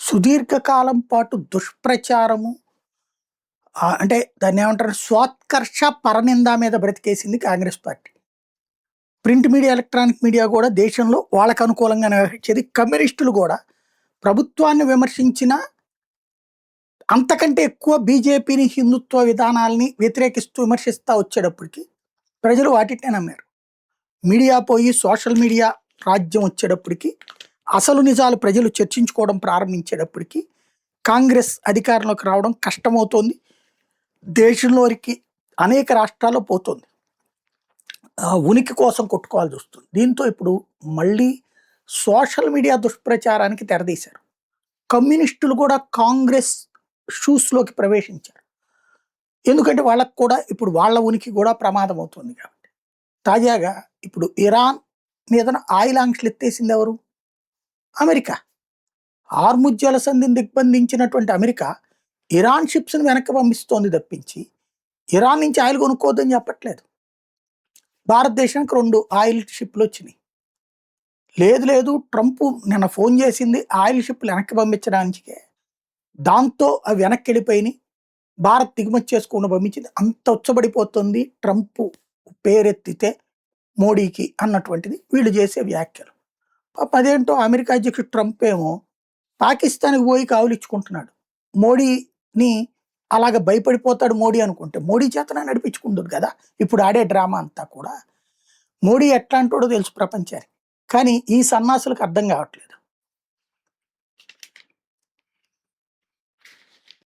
సుదీర్ఘకాలం పాటు దుష్ప్రచారము అంటే దాన్నేమంటారు స్వాత్కర్ష పరనింద మీద బ్రతికేసింది Congress party. Print media, electronic media కూడా దేశంలో వాళ్ళకి అనుకూలంగా వ్యవహరించేది. కమ్యూనిస్టులు కూడా ప్రభుత్వాన్ని విమర్శించిన అంతకంటే ఎక్కువ బీజేపీని, హిందుత్వ విధానాల్ని వ్యతిరేకిస్తూ విమర్శిస్తా వచ్చేటప్పటికి ప్రజలు వాటినే నమ్మారు. మీడియా పోయి సోషల్ మీడియా రాజ్యం వచ్చేటప్పటికి అసలు నిజాలు ప్రజలు చర్చించుకోవడం ప్రారంభించేటప్పటికి కాంగ్రెస్ అధికారంలోకి రావడం కష్టమవుతోంది. దేశంలోకి అనేక రాష్ట్రాల్లో పోతుంది. ఉనికి కోసం కొట్టుకోవాల్సి వస్తుంది. దీంతో ఇప్పుడు మళ్ళీ సోషల్ మీడియా దుష్ప్రచారానికి తెరదీశారు. కమ్యూనిస్టులు కూడా కాంగ్రెస్ షూస్లోకి ప్రవేశించారు. ఎందుకంటే వాళ్ళకు కూడా ఇప్పుడు వాళ్ళ ఉనికి కూడా ప్రమాదం అవుతుంది కాబట్టి. తాజాగా ఇప్పుడు ఇరాన్ మీద ఆయిల్ ఆంక్షలు ఎత్తేసింది ఎవరు? అమెరికా. హార్ముజ్ జలసంధిని దిగ్బంధించినటువంటి అమెరికా ఇరాన్ షిప్స్ని వెనక్కి పంపిస్తోంది తప్పించి ఇరాన్ నుంచి ఆయిల్ కొనుక్కోవద్దని చెప్పట్లేదు. భారతదేశానికి 2 ఆయిల్ షిప్లు వచ్చినాయి. లేదు ట్రంప్ నిన్న ఫోన్ చేసింది ఆయిల్ షిప్లు వెనక్కి పంపించడానికే. దాంతో అవి వెనక్కి వెళ్ళిపోయినాయి. భారత్ దిగుమతి చేసుకుని పంపించింది. అంత ఉచ్చబడిపోతుంది ట్రంప్ పేరెత్తితే మోడీకి అన్నటువంటిది వీళ్ళు చేసే వ్యాఖ్యలు. అదేంటో అమెరికా అధ్యక్షుడు ట్రంప్ ఏమో పాకిస్తాన్కి పోయి కావులిచ్చుకుంటున్నాడు. మోడీని అలాగ భయపడిపోతాడు మోడీ అనుకుంటే మోడీ చేతనే నడిపించుకుంటుంది కదా ఇప్పుడు ఆడే డ్రామా అంతా కూడా. మోడీ ఎట్లాంటోడో తెలుసు ప్రపంచానికి, కానీ ఈ సన్నాసులకు అర్థం కావట్లేదు.